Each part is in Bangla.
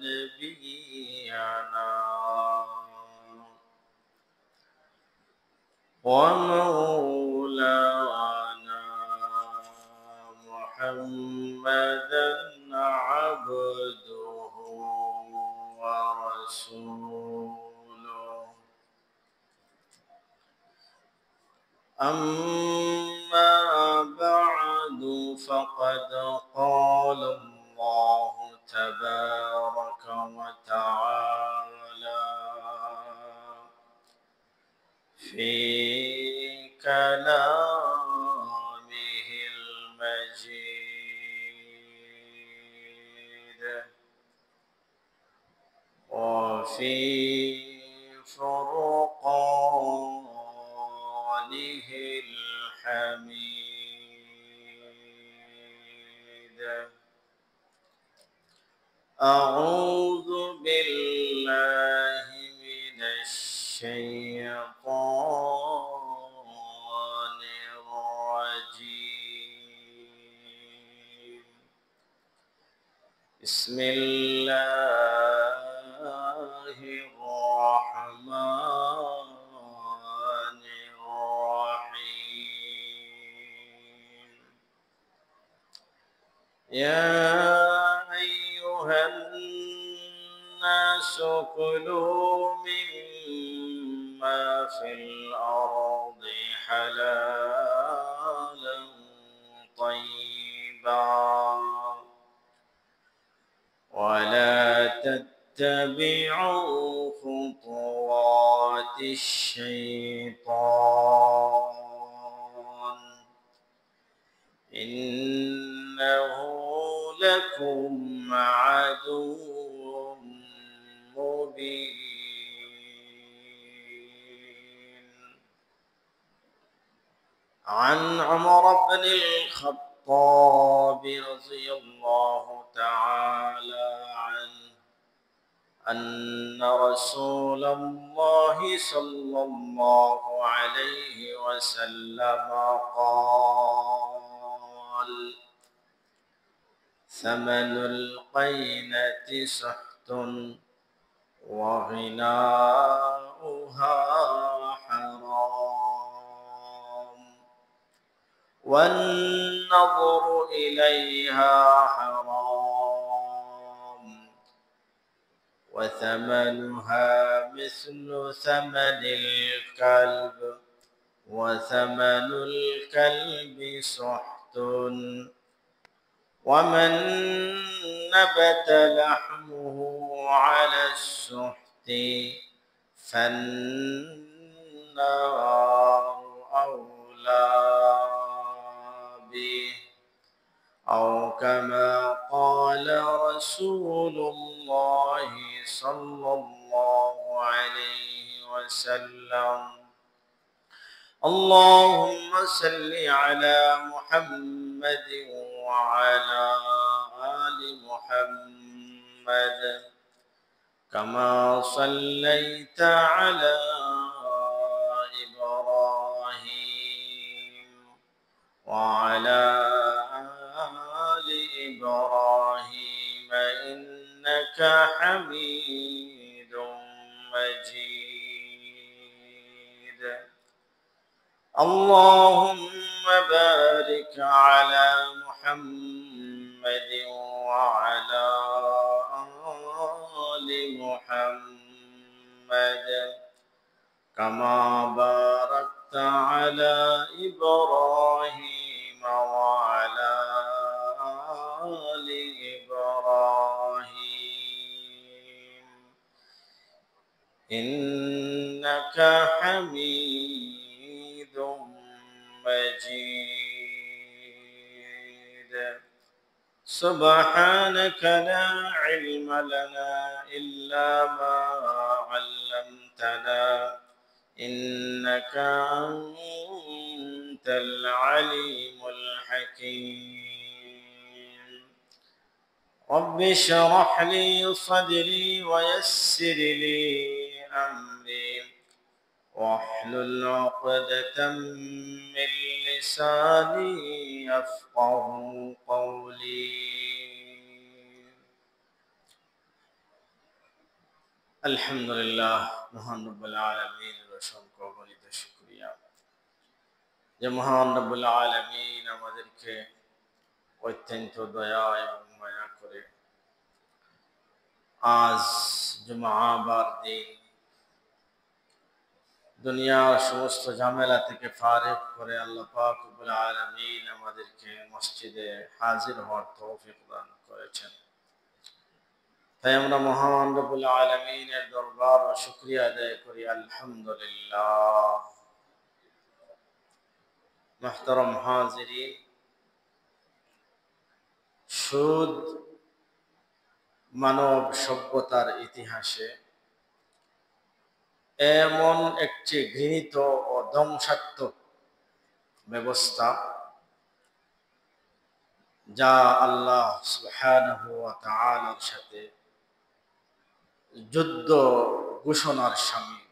نبينا ومولانا محمدا عبده ورسوله. أما بعد فقد قال الله تبارك وتعالى في كلامه المجيد وفي فرقانه الحميد. أعوذ بالله من الشيطان الرجيم. بسم الله الرحمن الرحيم. يا أيها الناس كلوا مما في الأرض حلالا طيبا ولا تتبعوا خطوات الشيطان إنه لكم عدو مبين. عن عمر بن الخطاب رضي الله تعالى عنه أن رسول الله صلى الله عليه وسلم قال: ثمن القينة سحت وغناؤها حرام والنظر إليها حرام وثمنها مثل ثمن الكلب وثمن الكلب سحت ومن نبت لحمه على السحت فالنار أولى به أو كما قال رسول الله صلى الله عليه وسلم. اللهم صل على محمد وعلى آل محمد كما صليت على إبراهيم وعلى آل إبراهيم إنك حميد مجيد. اللهم بارك على محمد وعلى آل محمد كما باركت على إبراهيم وعلى آل إبراهيم إنك حميد مجيد. سبحانك لا علم لنا إلا ما علمتنا إنك أنت العليم الحكيم. رب اشرح لي صدري ويسر لي أمري واحلل عقدة من لساني يفقه قولي. আলহামদুলিল্লাহ, মহান রব্বুল আলামিনের অসংখ্য অগণিত শুকরিয়া যে মহান রব্বুল আলামিন আমাদেরকে অত্যন্ত দয়া এবং মায়া করে আজ জুমাবার দিন দুনিয়ার সমস্ত ঝামেলা থেকে ফারিগ করে আল্লাহ পাক রব্বুল আলামিন আমাদেরকে মসজিদে হাজির হওয়ার তৌফিক দান করেছেন। তাই আমরা মহান রব্বুল আলামিনের দরবার ও শুকরিয়া আদায় করি আলহামদুলিল্লাহ। মুহতারাম হাজিরিন, সুদ মানব সভ্যতার ইতিহাসে এমন একটি ঘৃণিত ও ধ্বংসাত্মক ব্যবস্থা যা আল্লাহ সুবহানাহু ওয়া তাআলার সাথে যুদ্ধ ঘোষণার শামিল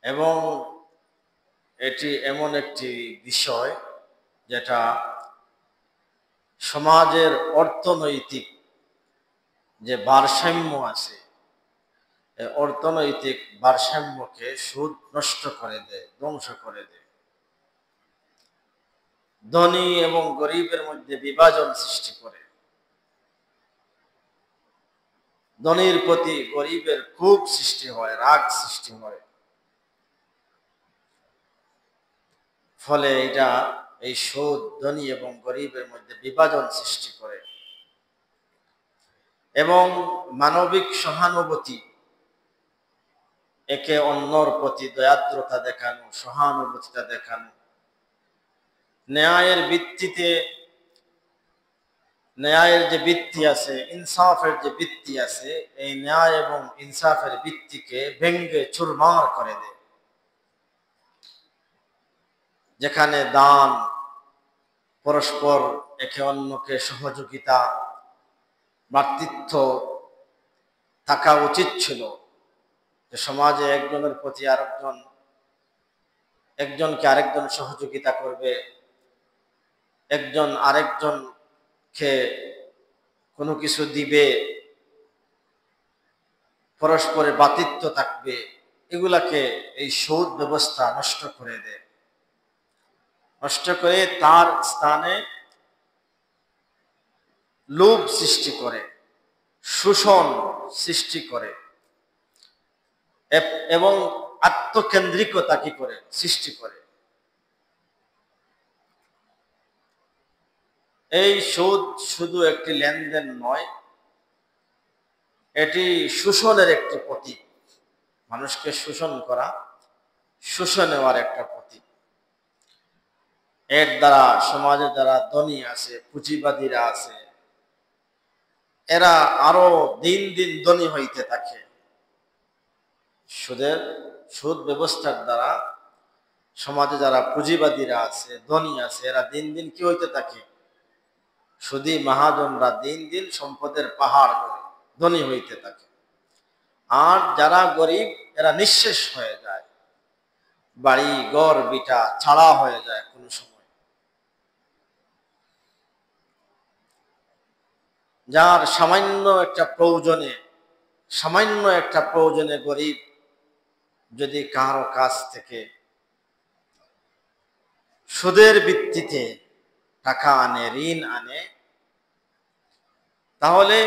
এবং এটি এমন একটি বিষয় যেটা সমাজের অর্থনৈতিক যে ভারসাম্য আছে, এই অর্থনৈতিক ভারসাম্যকে সুদ নষ্ট করে দেয়, ধ্বংস করে দেয়। ধনী এবং গরিবের মধ্যে বিভাজন সৃষ্টি করে, ধনীর প্রতি গরিবের ক্ষোভ সৃষ্টি হয়, রাগ সৃষ্টি হয়। ফলে এটা এই সুদ ধনী এবং গরিবের মধ্যে বিভাজন সৃষ্টি করে এবং মানবিক সহানুভূতি, একে অন্যর প্রতি দয়াদ্রতা দেখানো, সহানুভূতিটা দেখানো, ন্যায়ের ভিত্তিতে, ন্যায়ের যে ভিত্তি আছে, ইনসাফের যে ভিত্তি আছে, এই ন্যায় এবং ইনসাফের ভিত্তিকে ভেঙ্গে চুরমার করে দেয়। যেখানে দান, পরস্পর একে অন্যকে সহযোগিতা, ভ্রাতৃত্ব থাকা উচিত ছিল, যে সমাজে একজনের প্রতি আরেকজন, একজনকে আরেকজন সহযোগিতা করবে, একজন আরেকজনকে কোনো কিছু দিবে, পরস্পরে ভ্রাতৃত্ব থাকবে, এগুলাকে এই সুদ ব্যবস্থা নষ্ট করে দেয়। নষ্ট করে তার স্থানে লোভ সৃষ্টি করে, শোষণ সৃষ্টি করে এবং আত্মকেন্দ্রিকতা কি করে সৃষ্টি করে। এই সুদ শুধু একটি লেনদেন নয়, এটি শোষণের একটি প্রতীক। মানুষকে শোষণ করা, শোষণ নেওয়ার একটা প্রতীক। এর দ্বারা সমাজে যারা ধনী আছে, পুঁজিবাদীরা আছে, এরা আরো দিন দিন ধনী হইতে থাকে। সুদ ব্যবস্থার দ্বারা সমাজে যারা পুঁজিবাদীরা আছে, ধনী আছে, এরা দিন দিন কি হইতে থাকে? সুদী মহাজনরা দিন দিন সম্পদের পাহাড় করে ধনী হইতে থাকে। আর যারা গরিব, এরা নিঃশেষ হয়ে যায়, বাড়ি ঘর বিটা ছাড়া হয়ে যায় কোন সময়। যার সামান্য একটা প্রয়োজনে গরিব যদি কারো কাছ থেকে সুদের ভিত্তিতে টাকা আনে, ঋণ আনে, তাহলে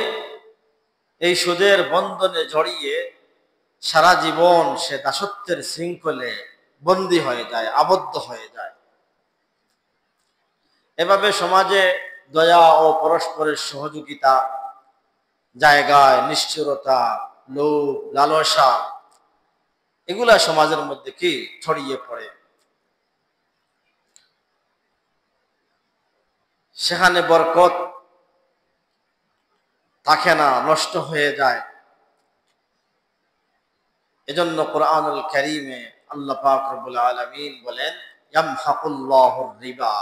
এই সুদের বন্ধনে জড়িয়ে সারা জীবন সে দাসত্বের শৃঙ্খলে বন্দী হয়ে যায়, আবদ্ধ হয়ে যায়। এভাবে সমাজে দয়া ও পরস্পরের সহযোগিতা জায়গায় নিষ্ঠুরতা, লোভ, লালসা, এগুলা সমাজের মধ্যে কি ছড়িয়ে পড়ে। সেখানে বরকত থাকে না, নষ্ট হয়ে যায়। এজন্য কোরআনুল কারীমে আল্লাহ পাক রব্বুল আলামিন বলেন, ইয়ামহাকুল্লাহুর রিবা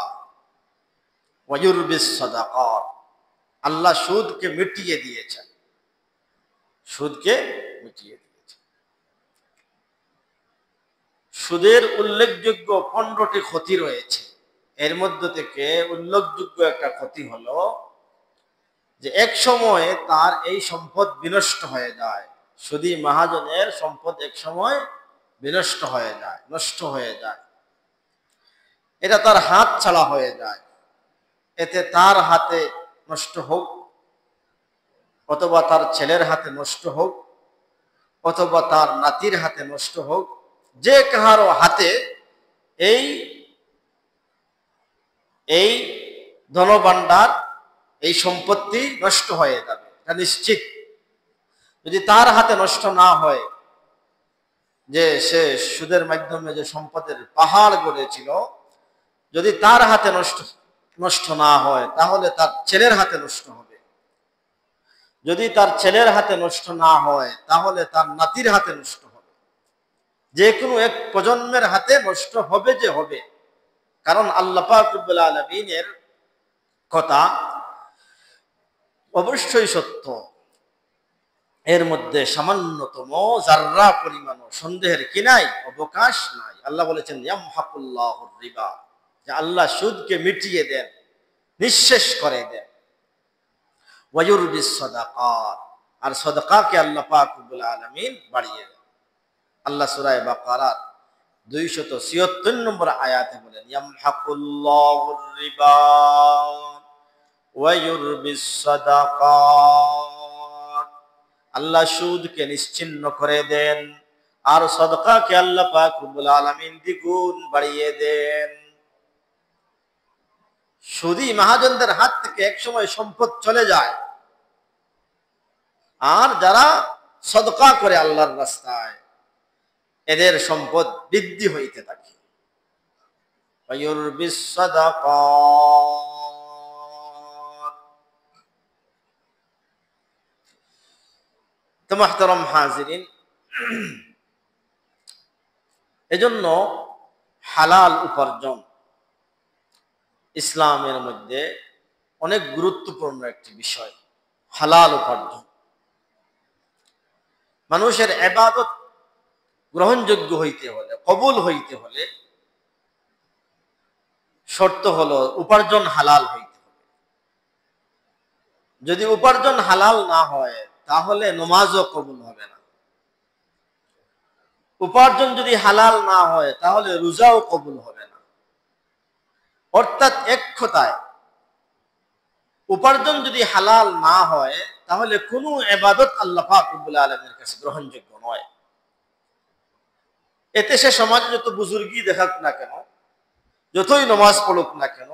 ওয়া ইউরবিস সাদাকাত। আল্লাহ সুদকে মিটিয়ে দিয়েছেন, সুদকে মিটিয়ে দিয়েছেন। সুদের উল্লেখযোগ্য 15টি ক্ষতি রয়েছে। এর মধ্যে থেকে উল্লেখযোগ্য একটা ক্ষতি হলো যে এক সময় তার এই সম্পদ বিনষ্ট হয়ে যায়। শুধু মহাজনের সম্পদ এক সময় বিনষ্ট হয়ে যায়, নষ্ট হয়ে যায়, এটা তার হাত ছাড়া হয়ে যায়। এতে তার হাতে নষ্ট হোক, অথবা তার ছেলের হাতে নষ্ট হোক, অথবা তার নাতির হাতে নষ্ট হোক, যে কাহারো হাতে এই এই ধনভাণ্ডার, এই সম্পত্তি নষ্ট হয়ে যাবে, এটা নিশ্চিত। যদি তার হাতে নষ্ট না হয়, যে সে সুদের মাধ্যমে যে সম্পদের পাহাড় গড়েছিল, যদি তার হাতে নষ্ট না হয়, তাহলে তার ছেলের হাতে নষ্ট হবে। যদি তার ছেলের হাতে নষ্ট না হয়, তাহলে তার নাতির হাতে নষ্ট হবে। যে কোনো এক প্রজন্মের হাতে নষ্ট হবে যে হবে। কারণ আল্লাহ পাক রব্বুল আলামিনের কথা অবশ্যই সত্য, এর মধ্যে সামান্যতম যাররা পরিমাণ সন্দেহের কি নাই, অবকাশ নাই। আল্লাহ বলেছেন ইয়ামহাকুল্লাহুর রিবা, যে আল্লাহ সুদকে মিটিয়ে দেন, নিঃশেষ করে দেন। ওয়ায়ুরবিস সাদাকাত, আর সাদাকাকে আল্লাহ পাক রব্বুল আলামিন বাড়িয়ে দেন। আল্লাহ সূরা বাকারার 276 নম্বর আয়াতে বলেন ইয়ামহাকুল্লাহুর রিবা ওয়ায়ুরবিস সাদাকাত, আল্লাহ সুদকে নিশ্চিহ্ন করে দেন, আর সাদাকাকে আল্লাহ পাক রব্বুল আলামিন দ্বিগুণ বাড়িয়ে দেন। সুদী মহাজনদের হাত থেকে একসময় সম্পদ চলে যায়, আর যারা সদকা করে আল্লাহর রাস্তায়, এদের সম্পদ বৃদ্ধি হইতে থাকে। ওয়ায়ুরবিস সাদাকাত। তো মুহতারাম হাজিরিন, এজন্য হালাল উপার্জন ইসলামের মধ্যে অনেক গুরুত্বপূর্ণ একটি বিষয়। হালাল উপার্জন মানুষের ইবাদত গ্রহণযোগ্য হইতে হলে, কবুল হইতে হলে, শর্ত হলো উপার্জন হালাল হইতে হবে। যদি উপার্জন হালাল না হয়, তাহলে নামাজও কবুল হবে না। উপার্জন যদি হালাল না হয়, তাহলে রোজাও কবুল হবে না। অর্থাৎ এক কথায়, উপার্জন যদি হালাল না হয়, তাহলে কোনো ইবাদত আল্লাহ পাক রব্বুল আলামিনের কাছে গ্রহণযোগ্য নয়। এতে সে সমাজে যত বুজুর্গি দেখাক না কেন, যতই নামাজ পড়ুক না কেন,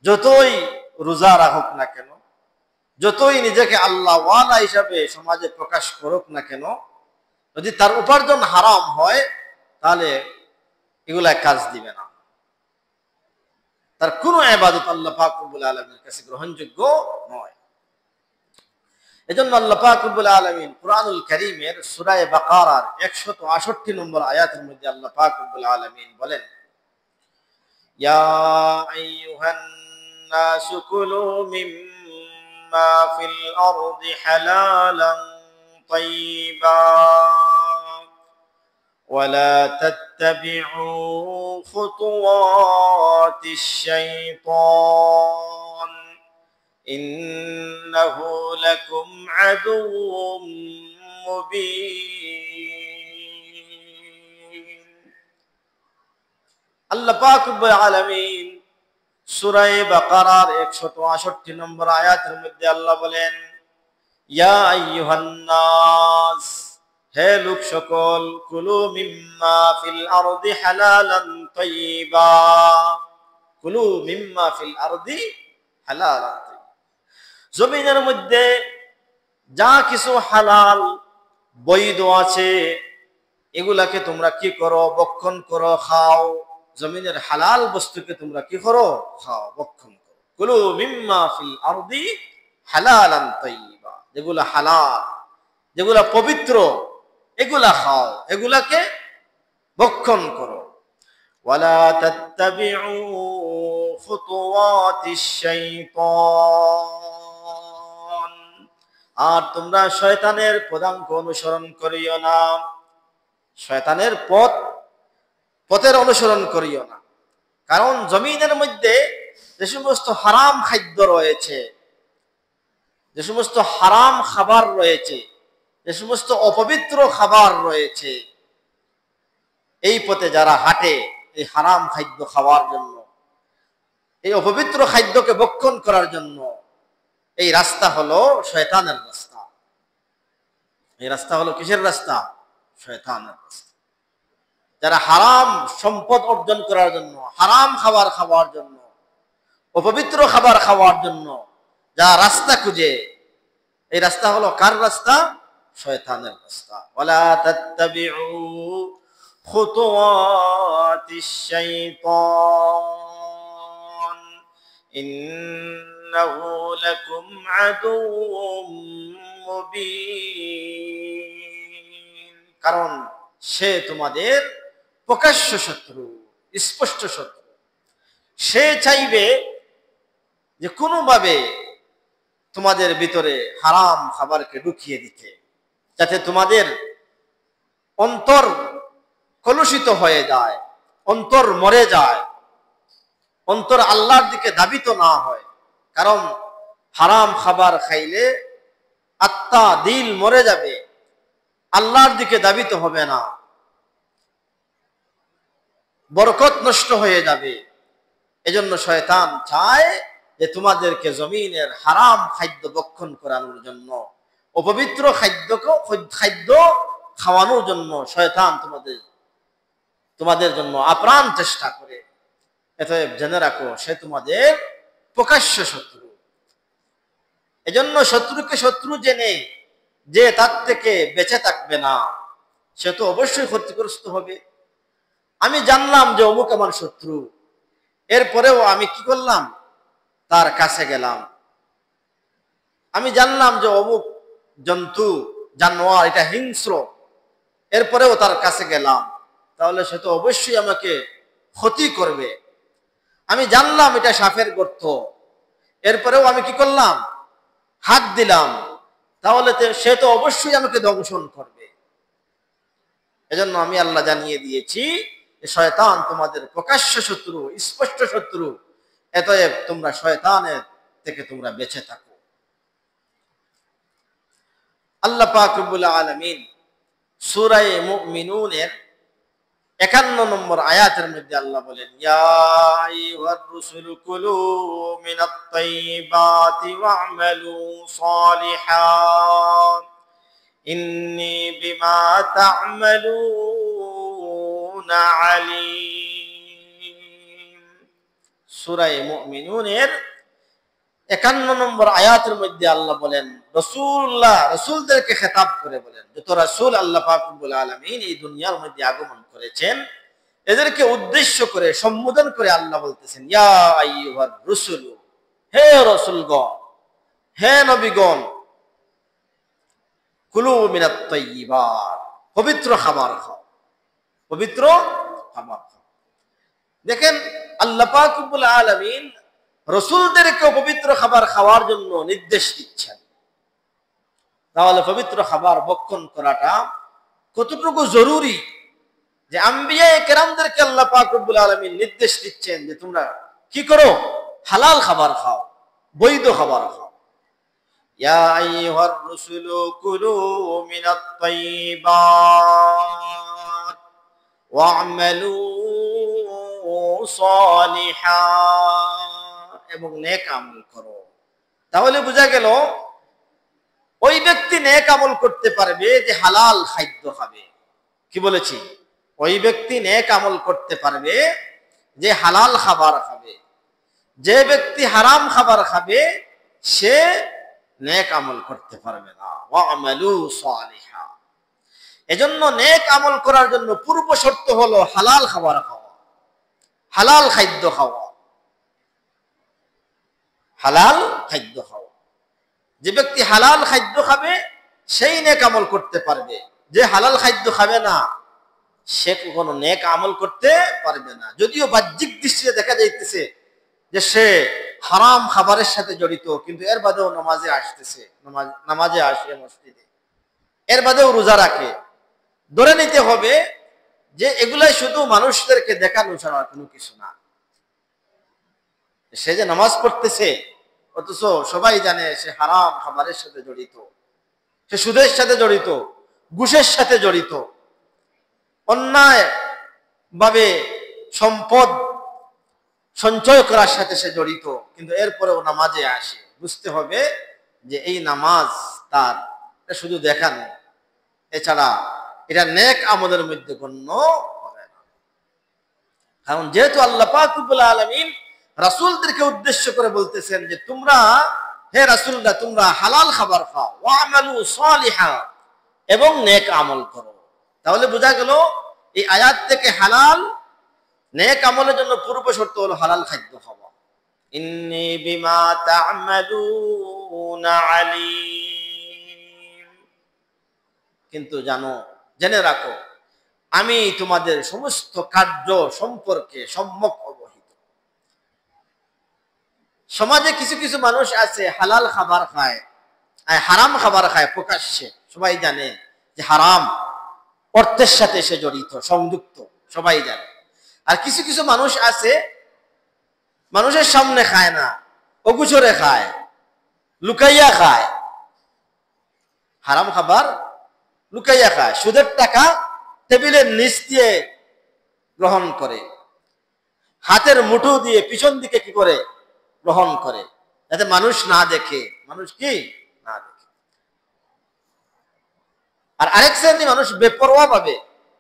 যতই রোজা রাখুক না কেন, যতই নিজেকে আল্লাহ ওয়ালা হিসাবে সমাজে প্রকাশ করুক না কেন, যদি তার উপার্জন হারাম হয়, তাহলে এগুলা কাজ দিবে না। তার কোনো ইবাদত আল্লাহ পাক রব্বুল আলামিনের কাছে গ্রহণযোগ্য নয়। এজন্য আল্লাহ পাক রব্বুল আলামিন কুরআনুল কারীমের সূরা বাকারার 168 নম্বর আয়াতের মধ্যে আল্লাহ পাক রব্বুল আলামিন বলেন ইয়া আইয়ুহান নাসু কুলু মিম্মা ফিল আরদি হালালান তাইয়্যিবা ولا تتبعوا خطوات الشيطان إنه لكم عدو مبين। আল্লাহ পাক রব্বুল আলামিন সূরা বাকারার 168 নম্বর আয়াতের মধ্যে আল্লাহ বলেন ইয়া আইয়ুহান নাস, হে লোক সকল, কুলু মিম্মা ফিল আরদি হালালান তাইয়্যিবা, কুলু মিম্মা ফিল আরদি হালালান তাইয়্যিবা, জমিনের মধ্যে যা কিছু হালাল বৈধ আছে, এগুলাকে তোমরা কি করো, ভক্ষণ করো, খাও। জমিনের হালাল বস্তুকে তোমরা কি করো, খাও, ভক্ষণ করো। কুলু মিম্মা ফিল আরদি হালালান তাইয়্যিবা, যেগুলা হালাল, যেগুলা পবিত্র, এগুলা খাও, এগুলাকে ভক্ষণ করো। ওয়ালা তাত্তাবিউ খুতুওয়াতিশ শাইতান, আর তোমরা শয়তানের পদাঙ্ক অনুসরণ করিও না। শয়তানের পথের অনুসরণ করিও না। কারণ জমিনের মধ্যে যে সমস্ত হারাম খাদ্য রয়েছে, যে সমস্ত হারাম খাবার রয়েছে, যে সমস্ত অপবিত্র খাবার রয়েছে, এই পথে যারা হাঁটে এই হারাম খাদ্য খাওয়ার জন্য, এই অপবিত্র খাদ্যকে ভক্ষণ করার জন্য, এই রাস্তা হলো শয়তানের রাস্তা। এই রাস্তা হলো কিসের রাস্তা? শয়তানের রাস্তা। যারা হারাম সম্পদ অর্জন করার জন্য, হারাম খাবার খাওয়ার জন্য, অপবিত্র খাবার খাওয়ার জন্য যা রাস্তা খুঁজে, এই রাস্তা হলো কার রাস্তা? শয়তানের রাস্তা। ওয়ালা তাত্তাবিউ খুতুওয়াতিশ শাইতান ইন্নাহু লাকুম আদুউম মুবিন। কারণ সে তোমাদের প্রকাশ্য শত্রু, স্পষ্ট শত্রু। সে চাইবে যে কোনোভাবে তোমাদের ভিতরে হারাম খাবারকে ঢুকিয়ে দিতে, যাতে তোমাদের অন্তর কলুষিত হয়ে যায়, অন্তর মরে যায়, অন্তর আল্লাহর দিকে ধাবিত না হয়। কারণ হারাম খাবার খাইলে আত্মা, দিল মরে যাবে, আল্লাহর দিকে ধাবিত হবে না, বরকত নষ্ট হয়ে যাবে। এজন্য শয়তান চায় যে তোমাদেরকে জমিনের হারাম খাদ্য ভক্ষণ করানোর জন্য, অপবিত্র খাদ্য খাওয়ানোর জন্য শয়তান তোমাদের জন্য আপ্রাণ চেষ্টা করে। অতএব জেনে রাখো, সে তোমাদের প্রকাশ্য শত্রু। এজন্য শত্রুকে শত্রু জেনে যে তার থেকে বেঁচে থাকবে না, সে তো অবশ্যই ক্ষতিগ্রস্ত হবে। আমি জানলাম যে অমুক আমার শত্রু, এরপরেও আমি কি করলাম? তার কাছে গেলাম। আমি জানলাম যে অমুক জন্তু, জানোয়ার, এটা হিংস্র, এরপরেও তার কাছে গেলাম, তাহলে সে তো অবশ্যই আমাকে ক্ষতি করবে। আমি জানলাম এটা সাপের গর্ত, এরপরেও আমি কি করলাম? হাত দিলাম, তাহলে সে তো অবশ্যই আমাকে দংশন করবে। এজন্য আমি আল্লাহ জানিয়ে দিয়েছি যে শয়তান তোমাদের প্রকাশ্য শত্রু, স্পষ্ট শত্রু। অতএব তোমরা শয়তানের থেকে তোমরা বেঁচে থাকো। আল্লাহ পাক রব্বুল আলামিন সূরা মুমিনুনের 51 নম্বর আয়াতের মধ্যে আল্লাহ বলেন, ইয়া আইয়ুহার রাসূলু কুলু মিনাত তাইয়্যিবাতি ওয়া'মালু সালিহান ইন্নী বিমা তা'মালুনা আলীম। সূরা মুমিনুনের 51 নম্বর আয়াতের মধ্যে আল্লাহ বলেন, রাসূলদেরকে খেতাব করে বলেন, যত রাসূল আল্লাহ পাক রব্বুল আলামিন এই দুনিয়ার মধ্যে আগমন করেছেন, এদেরকে উদ্দেশ্য করে, সম্বোধন করে আল্লাহ বলতেছেন, ইয়া আইয়ুহার রাসূলু, হে রাসূলগণ, হে নবীগণ, কুলু মিনাত তাইয়্যিবাত, পবিত্র খাবার খাও, পবিত্র খাবার খাও। দেখেন আল্লাহ পাক রব্বুল আলামিন রাসূলদেরকে পবিত্র খাবার খাওয়ার জন্য নির্দেশ দিচ্ছেন। তাহলে পবিত্র খাবার ভক্ষণ করাটা কতটুকু জরুরি, যে আম্বিয়া কেরামদেরকে আল্লাহ পাক রব্বুল আলামিন নির্দেশ দিচ্ছেন যে তোমরা কি করো? হালাল খাবার খাও, বৈধ খাবার খাও। ইয়া আইয়ুহার রাসূলু কুলু মিনাত তাইয়্যিবাত ওয়া'মালু সালিহান, এবং নেক আমল করো। তাহলে বোঝা গেল ওই ব্যক্তি নেক আমল করতে পারবে যে হালাল খাদ্য খাবে। কি বলেছি? ওই ব্যক্তি নেক আমল করতে পারবে যে হালাল খাবার খাবে। যে ব্যক্তি হারাম খাবার খাবে সে নেক আমল করতে পারবে না। ওয়া'মালু সালিহা। এজন্য নেক আমল করার জন্য পূর্ব শর্ত হলো হালাল খাবার খাওয়া, হালাল খাদ্য খাওয়া, হালাল খাদ্য খাওয়া। যে ব্যক্তি হালাল খাদ্য খাবে সেই নেক আমল করতে পারবে। যে হালাল খাদ্য খাবে না সে কখনো নেক আমল করতে পারবে না। যদিও বাহ্যিক দৃষ্টিতে দেখা যাইতেছে যে সে হারাম খাবারের সাথে জড়িত, কিন্তু এর বাদেও নামাজে আসতেছে, নামাজে আসে মসজিদে, এর বাদেও রোজা রাখে। ধরে নিতে হবে যে এগুলাই শুধু মানুষদেরকে দেখানো ছাড়া কোনো কিছু না। সে যে নামাজ পড়তেছে অথচ সবাই জানে সে হারাম খাবারের সাথে জড়িত, সে সুদের সাথে জড়িত, ঘুষের সাথে জড়িত, অন্যায় ভাবে সম্পদ সঞ্চয় করার সাথে সে জড়িত, কিন্তু এরপরেও নামাজে আসে। বুঝতে হবে যে এই নামাজ তার শুধু দেখানো, এছাড়া এটা নেক আমলের মধ্যে গণ্য হবে না। কারণ যেহেতু আল্লাহ পাক রব্বুল আলামিন রাসূলদেরকে উদ্দেশ্য করে বলতেছেন যে তোমরা, হে রাসূলরা, তোমরা হালাল খাবার খাও, ওয়া'মালু সালিহা, এবং নেক আমল করো। তাহলে বোঝা গেল এই আয়াত থেকে হালাল নেক আমলের জন্য পূর্ব শর্ত হলো হালাল খাদ্য খাওয়া। ইন্নী বিমা তা'মালুনা আলীম। কিন্তু জেনে রাখো, আমি তোমাদের সমস্ত কার্য সম্পর্কে সম্যক অবহিত। সমাজে কিছু কিছু মানুষ আছে হালাল খাবার খায়, হারাম খাবার খায় প্রকাশ্যে, সবাই জানে যে হারাম অর্থের সাথে সে জড়িত, সংযুক্ত, সবাই জানে। আর কিছু কিছু মানুষ আছে মানুষের সামনে খায় না, অগুচরে খায়, লুকাইয়া খায়, হারাম খাবার লুকাইয়া খায়, সুদের টাকা টেবিলের নিচ দিয়ে গ্রহণ করে, হাতের মুঠো দিয়ে পিছন দিকে কি করে গ্রহণ করে, যাতে মানুষ না দেখে, মানুষ কি না দেখে। আর আরেক শ্রেণী মানুষ বেপরোয়া ভাবে,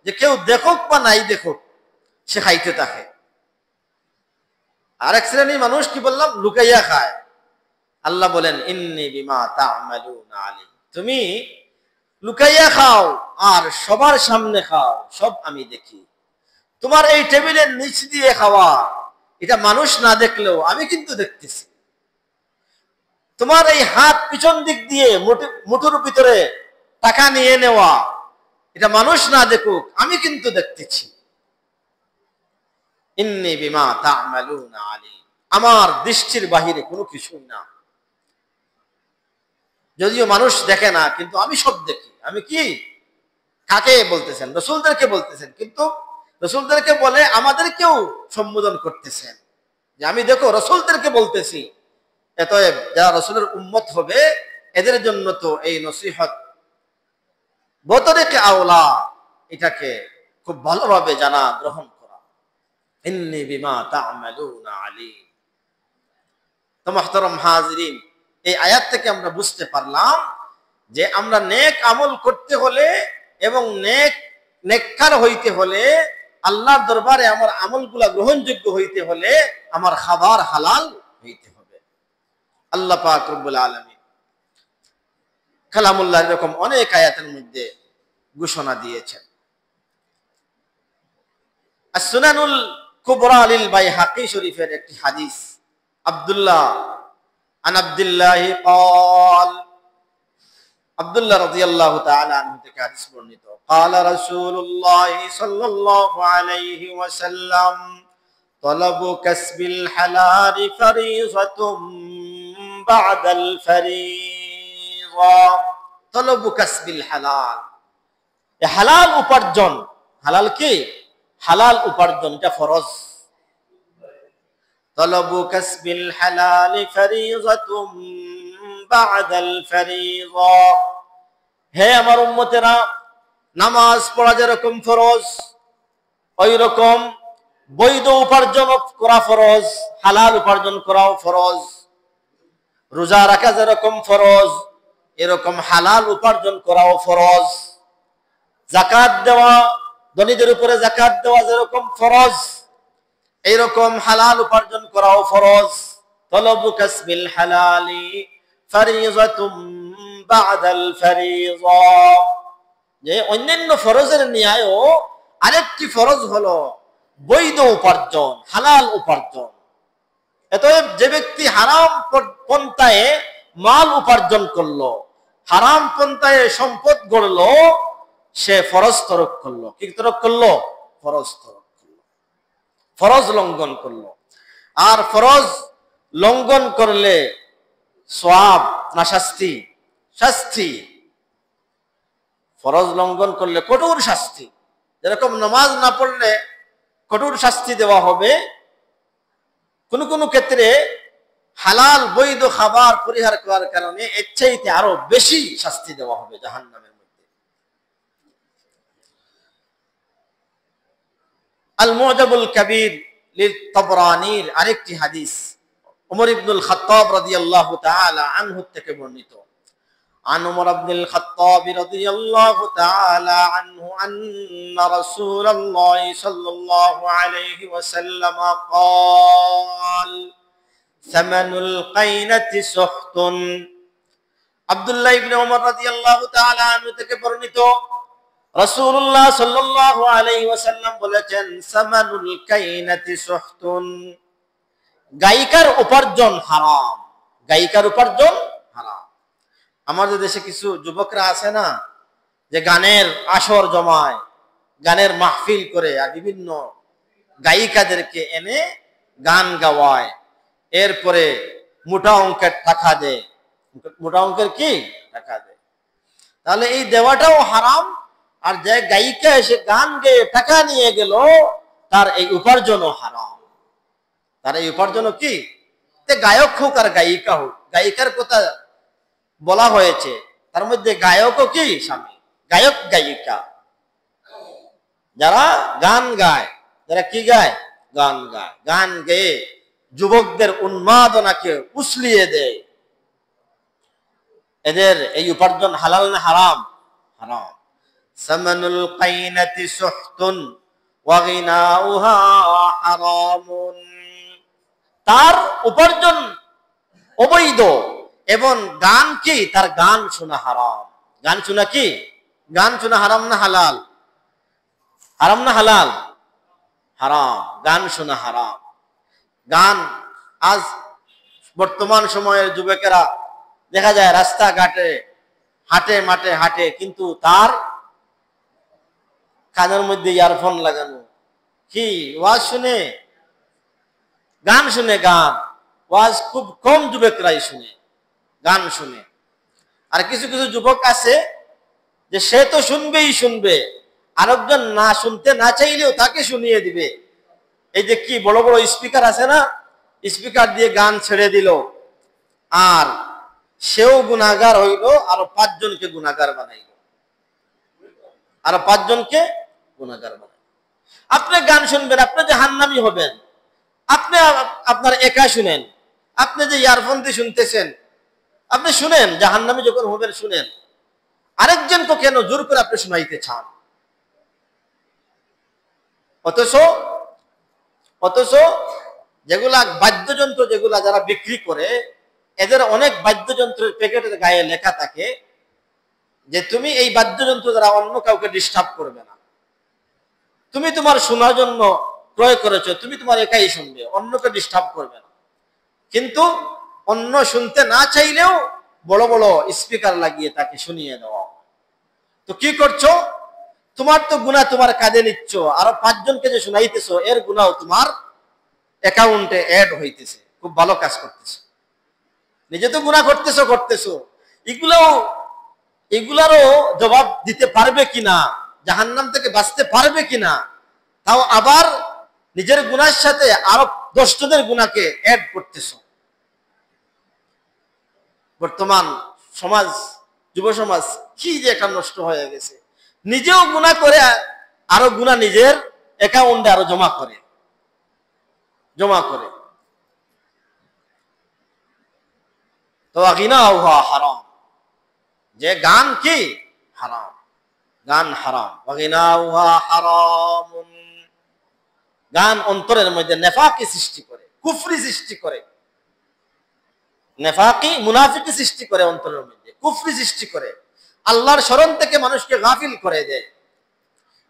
যে কেউ দেখুক বা নাই দেখুক সে খাইতে থাকে। আরেক শ্রেণী মানুষ কি বললাম, লুকাইয়া খায়। আল্লাহ বলেন ইন্নী বিমা তা'মালুনা আলীম, তুমি লুকাইয়া খাও আর সবার সামনে খাও, সব আমি দেখি। তোমার এই টেবিলের নিচ দিয়ে খাওয়া, এটা মানুষ না দেখলেও আমি কিন্তু দেখতেছি। তোমার এই হাত পিছন দিক দিয়ে মুঠোর ভিতরে টাকা নিয়ে নেওয়া, এটা মানুষ না দেখুক আমি কিন্তু দেখতেছি। ইন্নী বিমা তা'মালুনা আলীম, আমার দৃষ্টির বাহিরে কোনো কিছুই না। যদিও মানুষ দেখে না, কিন্তু আমি সব দেখি। আমি কি, কাকে বলতেছেন? রাসূলদেরকে বলতেছেন, কিন্তু রাসূলদেরকে বলে আমাদেরকেও সম্বোধন করতেছেন যে আমি দেখো রাসূলদেরকে বলতেছি। অতএব যারা রাসূলের উম্মত হবে এদের জন্য তো এই নসিহত বতরিকে আওলা, এটাকে খুব ভালোভাবে জানা, গ্রহণ করা। ইন্নী বিমা তা'মালুনা আলীম। তো মুহতারাম হাজিরিন, এই আয়াত থেকে আমরা বুঝতে পারলাম যে আমরা নেক আমল করতে হলে এবং নেককার হইতে হলে, আল্লাহর দরবারে আমার আমলগুলা গ্রহণযোগ্য হইতে হলে আমার খাবার হালাল হইতে হবে। আল্লাহ পাক রব্বুল আলামিন কালামুল্লাহ এরকম অনেক আয়াতের মধ্যে ঘোষণা দিয়েছেন। as-সুনানুল কুবরা লিল বাইহাকি শরীফের একটি হাদিস, আব্দুল্লাহ قال আব্দুল্লাহ রাদিয়াল্লাহু তাআলা আনহু থেকে হাদিস বর্ণিত, قال رسول الله صلى الله عليه وسلم طلب كسب الحلال فريضة بعد الفريضة। طلب كسب الحلال, হালাল উপার্জন, হালাল কি, হালাল উপার্জন, এটা ফরজ। طلب كسب الحلال فريضة بعد الفريضة। হে আমার উম্মতেরা, নামাজ পড়া যেরকম ফরজ, ওই রকম বৈধ উপার্জন করা ফরজ, হালাল উপার্জন করাও ফরজ। রোজা রাখা যেরকম ফরজ, এরকম হালাল উপার্জন করাও ফরজ। যাকাত দেওয়া, ধনীদের উপরে যাকাত দেওয়া যেরকম ফরজ, এইরকম হালাল উপার্জন করাও ফরজ। তলবু কাসবিল হালালি ফারিযাতুম বা'দাল ফারিযা। যে অন্যান্য ফরজের ন্যায়ও আরেকটি ফরজ হলো বৈধ উপার্জন, হালাল উপার্জন। অতএব যে ব্যক্তি হারাম পন্থায় মাল উপার্জন করলো, হারাম পন্থায় সম্পদ গড়লো, সে ফরজ তরক করলো। কি তরক করলো? ফরজ তরক করলো, ফরজ লঙ্ঘন করলো। আর ফরজ লঙ্ঘন করলে সওয়াব না শাস্তি? শাস্তি। ফরজ লঙ্ঘন করলে কঠোর শাস্তি। যেরকম নামাজ না পড়লে কঠোর শাস্তি দেওয়া হবে, কোন কোন ক্ষেত্রে হালাল বৈধ খাবার পরিহার করার কারণে এর চাইতে আরো বেশি শাস্তি দেওয়া হবে জাহান্নামের মধ্যে। আল মুজাবুল কাবীর লিত-তাবরানীর আরেকটি হাদিস ওমর ইবনুল খাত্তাব রাদিয়াল্লাহু তাআলা আনহু থেকে বর্ণিত। عن عمر بن الخطاب رضي الله تعالى عنه أن رسول الله صلى الله عليه وسلم قال ثمن القينة سحت। আব্দুল্লাহ ইবনে ওমর রাদিয়াল্লাহু তাআলা আনহু থেকে বর্ণিত রাসূলুল্লাহ সাল্লাল্লাহু আলাইহি ওয়াসাল্লাম বলেছেন, সামানুল কাইনাতি সুহতুন, গায়িকার উপার্জন হারাম। গায়িকার উপার্জন হারাম। আমাদের দেশে কিছু যুবকরা আছে না, যে গানের আসর জমায়, গানের মাহফিল করে, আর বিভিন্ন গায়িকাদেরকে এনে গান গাওয়ায়, এরপরে মোটা অঙ্কের টাকা দেয়। মোটা অঙ্কের কি টাকা দেয়। তাহলে এই দেওয়াটাও হারাম, আর যে গায়িকা এসে গান গেয়ে টাকা নিয়ে গেল, তার এই উপার্জনও হারাম। তার এই উপার্জনও কি, গায়ক হোক আর গায়িকা হোক, গায়িকার কথা বলা হয়েছে, তার মধ্যে গায়কও কি শামিল। গায়ক গায়িকা যারা গান গায়, যারা কি গায়, গান গায়, গান গেয়ে যুবকদের উন্মাদনাকে উছলিয়ে দেয়, এদের এই উপার্জন হালাল না হারাম? হারাম। সামানুল কাইনাতি সুহতুন ওয়া গিনাউহা হারামুন, তার উপার্জন অবৈধ এবং গান কি, তার গান শোনা হারাম। গান শোনা কি, গান শোনা হারাম না হালাল? হারাম না হালাল? হারাম। গান শোনা হারাম। গান আজ বর্তমান সময়ের যুবকেরা দেখা যায় রাস্তাঘাটে হাটে মাঠে হাঁটে, কিন্তু তার কানের মধ্যে ইয়ারফোন লাগানো, কি ওয়াজ শুনে, গান শুনে। গান ওয়াজ খুব কম যুবকরাই শুনে, গান শুনে। আর কিছু কিছু যুবক আছে যে সে তো শুনবেই শুনবে, আরেকজন না শুনতে না চাইলেও তাকে শুনিয়ে দিবে। এই যে কি বড় বড় স্পিকার আছে না, স্পিকার দিয়ে গান ছেড়ে দিল, আর সেও গুনাহগার হইল, আরো 5 জনকে গুনাহগার বানাইল, আরো 5 জনকে গুনাহগার বানাইল। আপনি গান শুনবেন, আপনি জাহান্নামী হবেন। আপনি আপনার একা শুনেন, আপনি যে ইয়ারফোন দিয়ে শুনতেছেন, আপনি শুনেন, জাহান্নামী যখন হবেন শুনেন। আরেকজনকে কেন জোর করে আপনি শুনাইতে চান? অথচ যেগুলা বাদ্যযন্ত্র, যেগুলা যারা বিক্রি করে, এদের অনেক বাদ্যযন্ত্রের প্যাকেটের গায়ে লেখা থাকে যে তুমি এই বাদ্যযন্ত্র দ্বারা অন্য কাউকে ডিস্টার্ব করবে না, তুমি তোমার শোনার জন্য ক্রয় করেছো, তুমি তোমার একাই শুনবে, অন্যকে ডিস্টার্ব করবে না। কিন্তু অন্য শুনতে না চাইলেও বড় বড় স্পিকার লাগিয়ে তাকে শুনিয়ে দেওয়া। তো কি করছো? তোমার তো গুনাহ তোমার কাঁধে নিচ্ছ, আরো 5 জনকে যে শুনাইতেছো, এর গুনাহ তোমার অ্যাকাউন্টে অ্যাড হইতেছে। খুব ভালো কাজ করতেছো, নিজে তো গুনাহ করতেছো। এগুলারও জবাব দিতে পারবে কিনা, জাহান্নাম থেকে বাঁচতে পারবে কিনা, তাও আবার নিজের গুনাহের সাথে আরো 10 জনের গুনাহকে অ্যাড করতেছো। বর্তমান সমাজ, যুব সমাজ কি যে একটা নষ্ট হয়ে গেছে। নিজেও গুনাহ করে, আরো গুনাহ নিজের অ্যাকাউন্টে আরো জমা করে। তো গিনাউহা হারাম, যে গান কি হারাম, গান হারাম। গিনাউহা হারামুন, গান অন্তরের মধ্যে নেফাকি সৃষ্টি করে, কুফরি সৃষ্টি করে, নেফাকি মুনাফিকি সৃষ্টি করে, অন্তরের মধ্যে কুফরি সৃষ্টি করে, আল্লাহর শরণ থেকে মানুষকে গাফিল করে দেয়,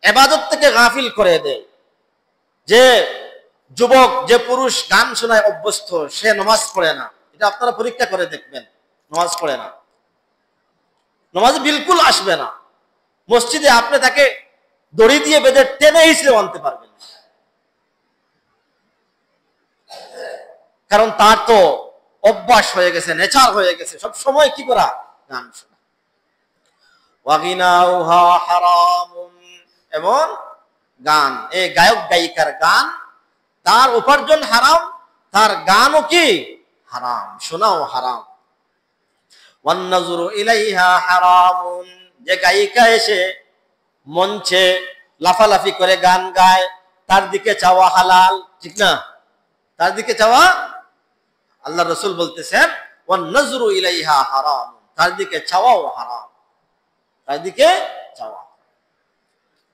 ইবাদত থেকে গাফিল করে দেয়। যে যুবক, যে পুরুষ গান শোনায় অভ্যস্ত, সে নামাজ পড়ে না। এটা আপনারা পরীক্ষা করে দেখবেন, নামাজ পড়ে না, নামাজ বিলকুল আসবে না। মসজিদে আপনি তাকে দড়ি দিয়ে বেঁধে টেনে হিসেবে আনতে পারবেন, কারণ তার তো অভ্যাস হয়ে গেছে, নেচার হয়ে গেছে সব সময় কি করা, গান শোনা। ওয়াগিনাউহা হারামুন, এবং গান, এই গায়ক গায়িকার গান, তার উপার্জন হারাম, তার গানও কি হারাম, শোনাও হারাম। ওয়ান নাজরু ইলাইহা হারামুন, যে গায়িকা এসে মঞ্চে লাফালাফি করে গান গায় তার দিকে চাওয়া হালাল, ঠিক না? তার দিকে চাওয়া, আল্লাহ রাসূল বলতেছেন ওয়ান নাজরু ইলাইহা হারাম, তার দিকে চাওয়াও হারাম, তার দিকে চাওয়া।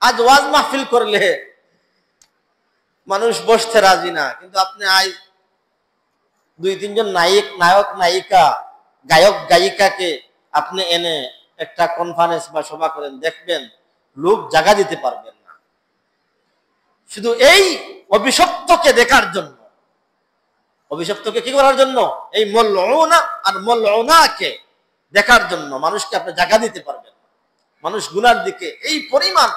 আজ ওয়াজ মাহফিল করলে মানুষ বসতে রাজি না, কিন্তু আপনি আজ 2-3 জন নায়ক নায়িকা গায়ক গায়িকাকে আপনি এনে একটা কনফারেন্স বা সভা করেন, দেখবেন লোক জায়গা দিতে পারবেন না, শুধু এই অভিশপ্তকে দেখার জন্য। অভিশপ্তকে কি করার জন্য? এই মালউনা আর মালউনাকে দেখার জন্য মানুষকে আপনি জায়গা দিতে পারবেন না। মানুষ গুনার দিকে এই পরিমাণ